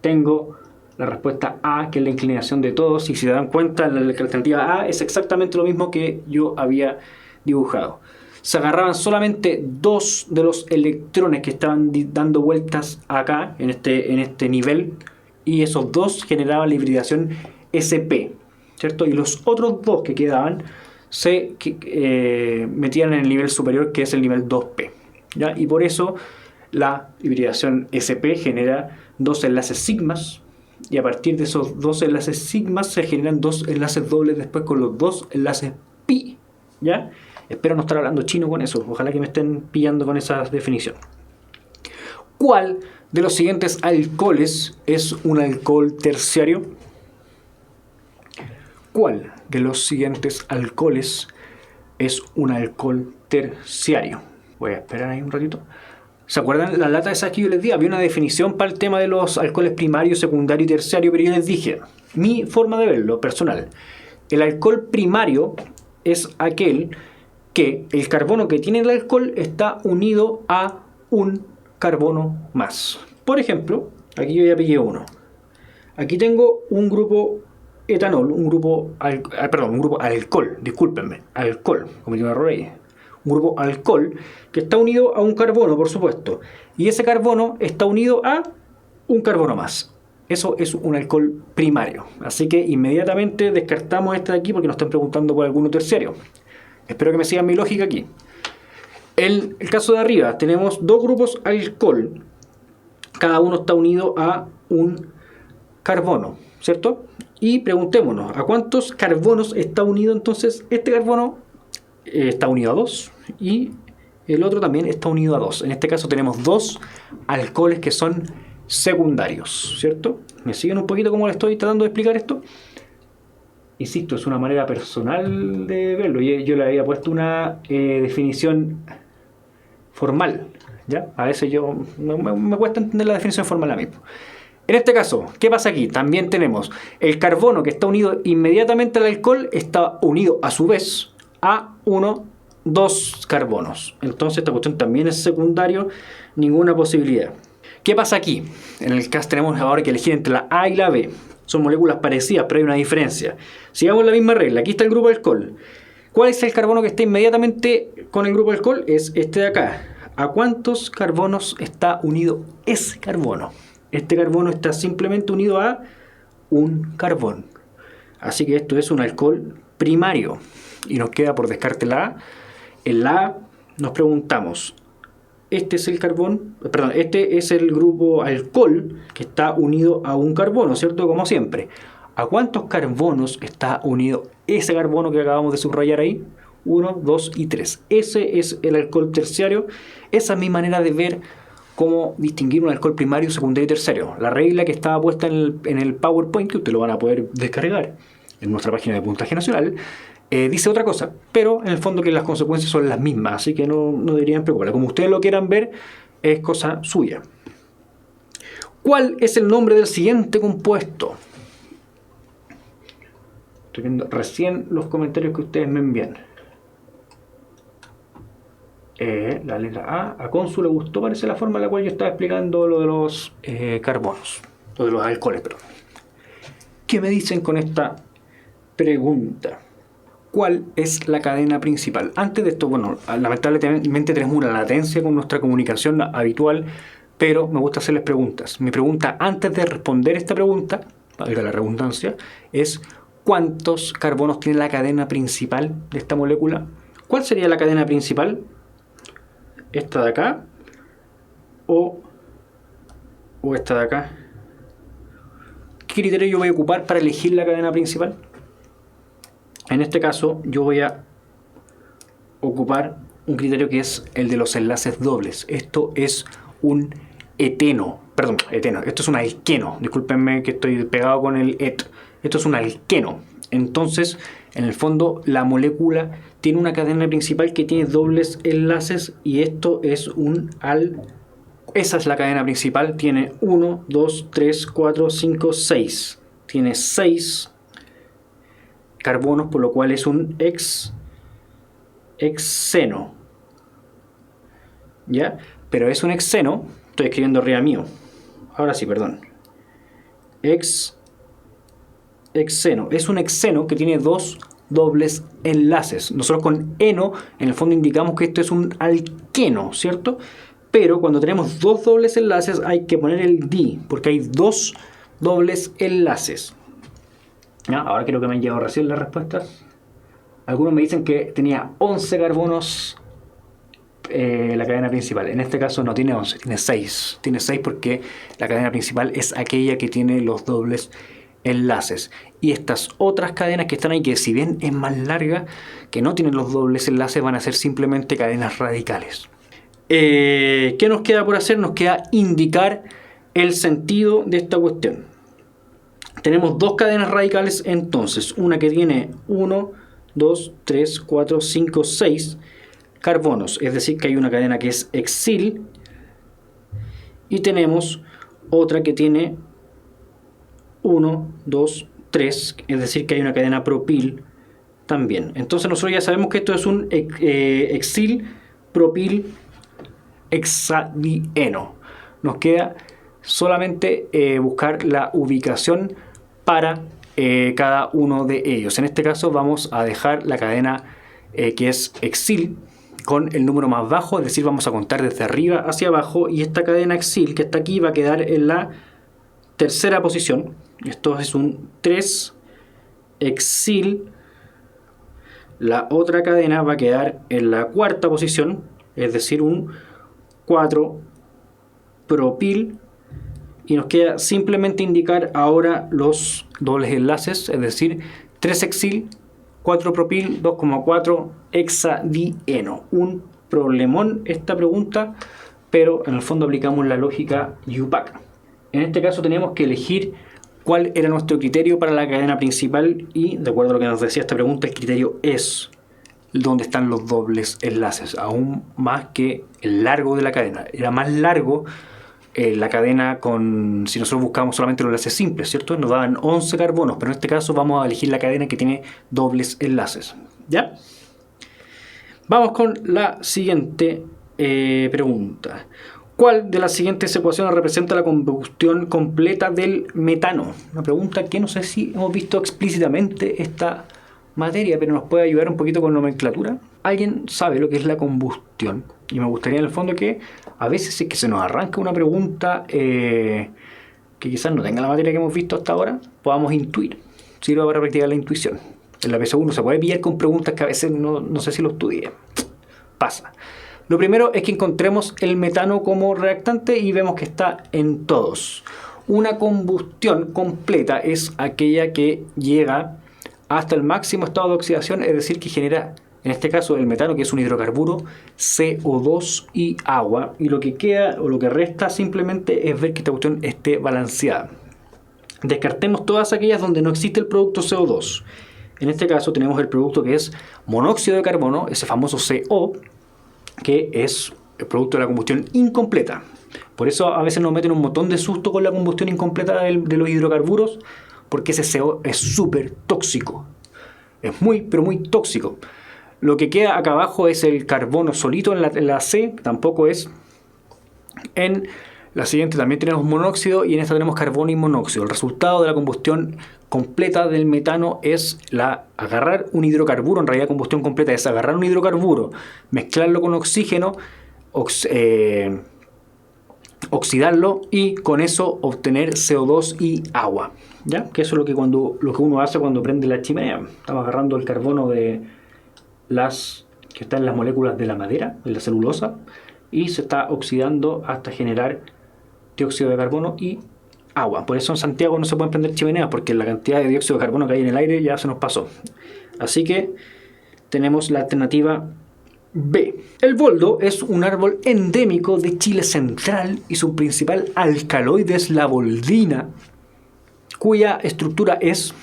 Tengo la respuesta A, que es la inclinación de todos, y si se dan cuenta, la alternativa A es exactamente lo mismo que yo había dibujado. Se agarraban solamente dos de los electrones que estaban dando vueltas acá, en este nivel, y esos dos generaban la hibridación sp, ¿cierto? Y los otros dos que quedaban se metían en el nivel superior, que es el nivel 2p, ¿ya? Y por eso la hibridación sp genera dos enlaces sigmas, y a partir de esos dos enlaces sigmas se generan dos enlaces dobles después con los dos enlaces pi, ¿ya? Espero no estar hablando chino con eso, ojalá que me estén pillando con esa definición. ¿Cuál de los siguientes alcoholes es un alcohol terciario? ¿Cuál de los siguientes alcoholes es un alcohol terciario? Voy a esperar ahí un ratito. ¿Se acuerdan la lata esa que yo les di? Había una definición para el tema de los alcoholes primario, secundario y terciario, pero yo les dije, mi forma de verlo, personal, el alcohol primario es aquel que el carbono que tiene el alcohol está unido a un carbono más. Por ejemplo, aquí yo ya pillé uno. Aquí tengo un grupo etanol, un grupo alcohol, discúlpenme, alcohol, cometí un error ahí. Un grupo alcohol que está unido a un carbono, por supuesto, y ese carbono está unido a un carbono más. Eso es un alcohol primario. Así que inmediatamente descartamos este de aquí porque nos están preguntando por alguno terciario. Espero que me sigan mi lógica aquí. En el caso de arriba tenemos dos grupos alcohol, cada uno está unido a un carbono, ¿cierto? Y preguntémonos, ¿a cuántos carbonos está unido entonces este carbono? Está unido a 2 y el otro también está unido a 2. En este caso tenemos dos alcoholes que son secundarios, ¿cierto? ¿Me siguen un poquito cómo le estoy tratando de explicar esto? Insisto, es una manera personal de verlo. Yo le había puesto una definición formal, ¿ya? A veces me cuesta entender la definición formal a mí. En este caso, ¿qué pasa aquí? También tenemos el carbono que está unido inmediatamente al alcohol, está unido a su vez a dos carbonos. Entonces esta cuestión también es secundario, ninguna posibilidad. ¿Qué pasa aquí? En el caso tenemos ahora que elegir entre la A y la B. Son moléculas parecidas, pero hay una diferencia. Sigamos la misma regla. Aquí está el grupo alcohol. ¿Cuál es el carbono que está inmediatamente con el grupo alcohol? Es este de acá. ¿A cuántos carbonos está unido ese carbono? Este carbono está simplemente unido a un carbón. Así que esto es un alcohol primario. Y nos queda por descarte la A. En la A nos preguntamos, este es el grupo alcohol que está unido a un carbono, ¿cierto? Como siempre. ¿A cuántos carbonos está unido ese carbono que acabamos de subrayar ahí? 1, 2 y 3. Ese es el alcohol terciario. Esa es mi manera de ver cómo distinguir un alcohol primario, secundario y terciario. La regla que estaba puesta en el PowerPoint, que ustedes lo van a poder descargar en nuestra página de Puntaje Nacional, dice otra cosa, pero en el fondo que las consecuencias son las mismas, así que no deberían preocuparse. Como ustedes lo quieran ver, es cosa suya. ¿Cuál es el nombre del siguiente compuesto? Estoy viendo recién los comentarios que ustedes me envían. La letra A Consu le gustó, parece la forma en la cual yo estaba explicando lo de los carbonos, o de los alcoholes, perdón. ¿Qué me dicen con esta pregunta? ¿Cuál es la cadena principal? Antes de esto, bueno, lamentablemente tenemos una latencia con nuestra comunicación habitual, pero me gusta hacerles preguntas. Mi pregunta, antes de responder esta pregunta, valga la redundancia, es cuántos carbonos tiene la cadena principal de esta molécula. ¿Cuál sería la cadena principal? ¿Esta de acá? ¿O esta de acá? ¿Qué criterio yo voy a ocupar para elegir la cadena principal? En este caso yo voy a ocupar un criterio que es el de los enlaces dobles. Esto es un esto es un alqueno. Discúlpenme que estoy pegado con el et. Esto es un alqueno. Entonces, en el fondo, la molécula tiene una cadena principal que tiene dobles enlaces y esto es un Esa es la cadena principal. Tiene 1, 2, 3, 4, 5, 6. Tiene 6 carbonos, por lo cual es un hexeno. ¿Ya? Pero es un hexeno. Estoy escribiendo arriba mío. Ahora sí, perdón. Hexeno. Es un hexeno que tiene dos dobles enlaces. Nosotros con eno, en el fondo indicamos que esto es un alqueno, ¿cierto? Pero cuando tenemos dos dobles enlaces hay que poner el di, porque hay dos dobles enlaces. ¿Ya? Ahora creo que me han llegado recién las respuestas. Algunos me dicen que tenía 11 carbonos la cadena principal. En este caso no tiene 11, tiene 6. Tiene 6 porque la cadena principal es aquella que tiene los dobles enlaces. Y estas otras cadenas que están ahí, que si bien es más larga, que no tienen los dobles enlaces, van a ser simplemente cadenas radicales. ¿Qué nos queda por hacer? Nos queda indicar el sentido de esta cuestión. Tenemos dos cadenas radicales entonces. Una que tiene 1, 2, 3, 4, 5, 6 carbonos, es decir que hay una cadena que es hexil, y tenemos otra que tiene 1, 2, 3, es decir que hay una cadena propil también. Entonces nosotros ya sabemos que esto es un hexil propil hexadieno. Nos queda solamente buscar la ubicación para cada uno de ellos. En este caso vamos a dejar la cadena que es hexil con el número más bajo, es decir, vamos a contar desde arriba hacia abajo, y esta cadena hexil que está aquí va a quedar en la tercera posición. Esto es un 3 hexil. La otra cadena va a quedar en la cuarta posición, es decir, un 4 propil, y nos queda simplemente indicar ahora los dobles enlaces, es decir, 3 hexil, 4 propil, 2,4 hexadieno. Un problemón esta pregunta, pero en el fondo aplicamos la lógica UPAC. En este caso tenemos que elegir cuál era nuestro criterio para la cadena principal, y de acuerdo a lo que nos decía esta pregunta, el criterio es donde están los dobles enlaces, aún más que el largo de la cadena. Era más largo la cadena si nosotros buscamos solamente los enlaces simples, ¿cierto? Nos daban 11 carbonos, pero en este caso vamos a elegir la cadena que tiene dobles enlaces. ¿Ya? Vamos con la siguiente pregunta. ¿Cuál de las siguientes ecuaciones representa la combustión completa del metano? Una pregunta que no sé si hemos visto explícitamente esta materia, pero nos puede ayudar un poquito con nomenclatura. ¿Alguien sabe lo que es la combustión? Y me gustaría en el fondo que a veces es que se nos arranca una pregunta que quizás no tenga la materia que hemos visto hasta ahora, podamos intuir. Sirve para practicar la intuición. En la PSU se puede pillar con preguntas que a veces no sé si lo estudié. Pasa. Lo primero es que encontremos el metano como reactante y vemos que está en todos. Una combustión completa es aquella que llega hasta el máximo estado de oxidación, es decir, que genera, en este caso, el metano, que es un hidrocarburo, CO2 y agua. Y lo que queda o lo que resta simplemente es ver que esta cuestión esté balanceada. Descartemos todas aquellas donde no existe el producto CO2. En este caso tenemos el producto que es monóxido de carbono, ese famoso CO, que es el producto de la combustión incompleta. Por eso a veces nos meten un montón de susto con la combustión incompleta de los hidrocarburos, porque ese CO es súper tóxico. Es muy, pero muy tóxico. Lo que queda acá abajo es el carbono solito en la C, tampoco es. En la siguiente también tenemos monóxido y en esta tenemos carbono y monóxido. El resultado de la combustión completa del metano es agarrar un hidrocarburo. En realidad combustión completa es agarrar un hidrocarburo, mezclarlo con oxígeno, oxidarlo y con eso obtener CO2 y agua, ¿ya? Que eso es lo que uno hace cuando prende la chimenea. Estamos agarrando el carbono de las que están en las moléculas de la madera, de la celulosa, y se está oxidando hasta generar dióxido de carbono y agua. Por eso en Santiago no se pueden prender chimeneas, porque la cantidad de dióxido de carbono que hay en el aire ya se nos pasó. Así que tenemos la alternativa B. El boldo es un árbol endémico de Chile central y su principal alcaloide es la boldina, cuya estructura es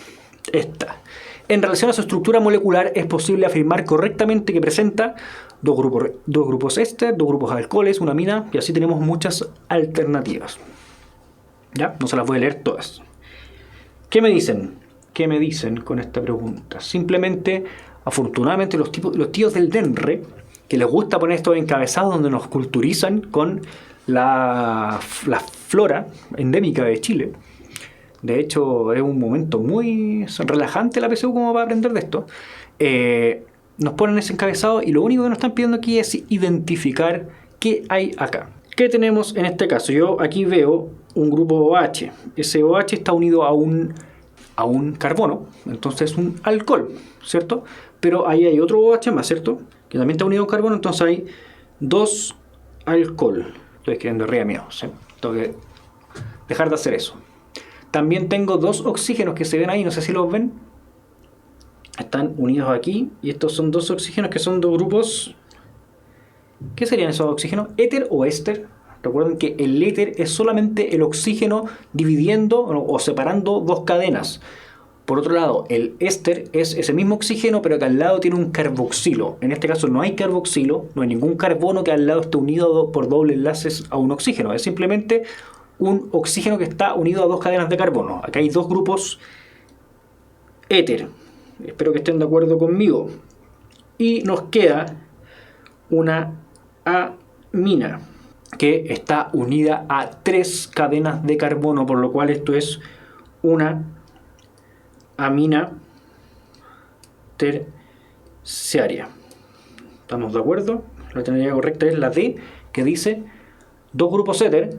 esta. En relación a su estructura molecular es posible afirmar correctamente que presenta dos grupos éster, dos grupos alcoholes, una amina, y así tenemos muchas alternativas. ¿Ya? No se las voy a leer todas. ¿Qué me dicen? ¿Qué me dicen con esta pregunta? Simplemente, afortunadamente, los tíos del DENRE, que les gusta poner estos encabezados donde nos culturizan con la flora endémica de Chile. De hecho, es un momento muy relajante la PSU como para aprender de esto. Nos ponen ese encabezado y lo único que nos están pidiendo aquí es identificar qué hay acá. ¿Qué tenemos en este caso? Yo aquí veo un grupo OH. Ese OH está unido a un carbono, entonces es un alcohol, ¿cierto? Pero ahí hay otro OH más, ¿cierto? Que también está unido a un carbono, entonces hay dos alcohol. Estoy escribiendo arriba mío, ¿sí? Tengo que dejar de hacer eso. También tengo dos oxígenos que se ven ahí, no sé si los ven. Están unidos aquí y estos son dos oxígenos que son dos grupos. ¿Qué serían esos oxígenos? ¿Éter o éster? Recuerden que el éter es solamente el oxígeno dividiendo o separando dos cadenas. Por otro lado, el éster es ese mismo oxígeno, pero que al lado tiene un carboxilo. En este caso no hay carboxilo, no hay ningún carbono que al lado esté unido por doble enlaces a un oxígeno. Es simplemente un oxígeno que está unido a dos cadenas de carbono. Acá hay dos grupos éter. Espero que estén de acuerdo conmigo. Y nos queda una amina, que está unida a tres cadenas de carbono, por lo cual esto es una amina terciaria. ¿Estamos de acuerdo? La alternativa correcta es la D, que dice dos grupos éter,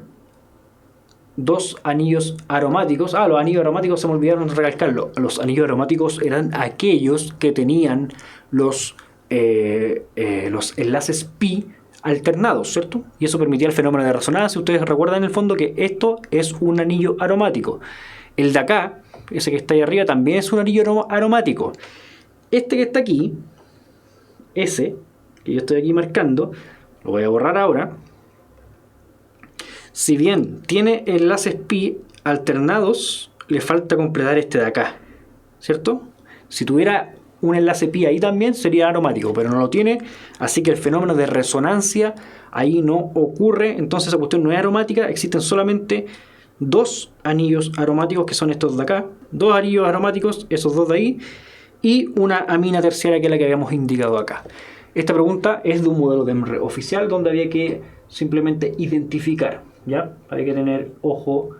dos anillos aromáticos. Los anillos aromáticos se me olvidaron de recalcarlo. Los anillos aromáticos eran aquellos que tenían los enlaces pi alternados, ¿cierto? Y eso permitía el fenómeno de resonancia. Ustedes recuerdan en el fondo que esto es un anillo aromático. El de acá, ese que está ahí arriba, también es un anillo aromático. Este que está aquí, ese que yo estoy aquí marcando, lo voy a borrar ahora. Si bien tiene enlaces pi alternados, le falta completar este de acá, ¿cierto? Si tuviera un enlace pi ahí también sería aromático, pero no lo tiene, así que el fenómeno de resonancia ahí no ocurre, entonces esa cuestión no es aromática. Existen solamente dos anillos aromáticos, que son estos de acá, dos anillos aromáticos, esos dos de ahí, y una amina terciaria, que es la que habíamos indicado acá. Esta pregunta es de un modelo DEMRE oficial donde había que simplemente identificar, ¿ya? Hay que tener ojo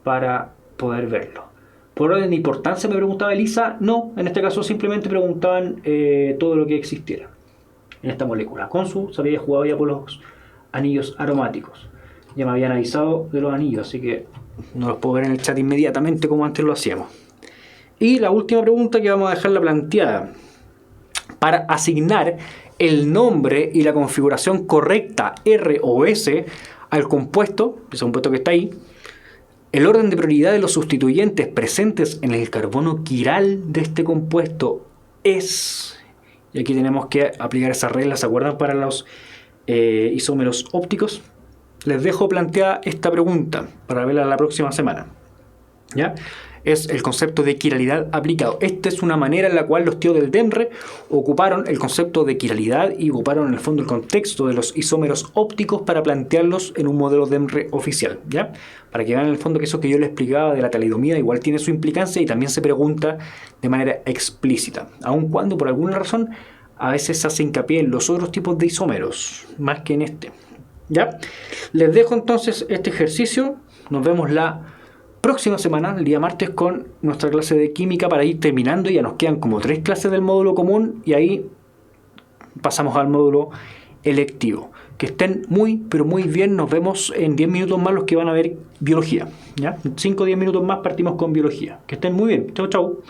para poder verlo. ¿Por orden de importancia me preguntaba Elisa? No, en este caso simplemente preguntaban todo lo que existiera en esta molécula. Consu se había jugado ya por los anillos aromáticos. Ya me habían avisado de los anillos, así que no los puedo ver en el chat inmediatamente como antes lo hacíamos. Y la última pregunta, que vamos a dejarla planteada. Para asignar el nombre y la configuración correcta R o S al compuesto, ese compuesto que está ahí, el orden de prioridad de los sustituyentes presentes en el carbono quiral de este compuesto es... Y aquí tenemos que aplicar esas reglas, ¿se acuerdan? Para los isómeros ópticos. Les dejo planteada esta pregunta para verla la próxima semana, ¿ya? Es el concepto de quiralidad aplicado. Esta es una manera en la cual los tíos del DEMRE ocuparon el concepto de quiralidad y ocuparon en el fondo el contexto de los isómeros ópticos para plantearlos en un modelo DEMRE oficial, ¿ya? Para que vean en el fondo que eso que yo les explicaba de la talidomida igual tiene su implicancia y también se pregunta de manera explícita, aun cuando por alguna razón a veces se hace hincapié en los otros tipos de isómeros más que en este, ¿ya? Les dejo entonces este ejercicio. Nos vemos la próxima semana, el día martes, con nuestra clase de química para ir terminando. Ya nos quedan como 3 clases del módulo común y ahí pasamos al módulo electivo. Que Que estén muy, pero muy bien. Nos vemos en 10 minutos más los que van a ver biología. ¿Ya? 5 o 10 minutos más partimos con biología. Que estén muy bien. Chau, chau.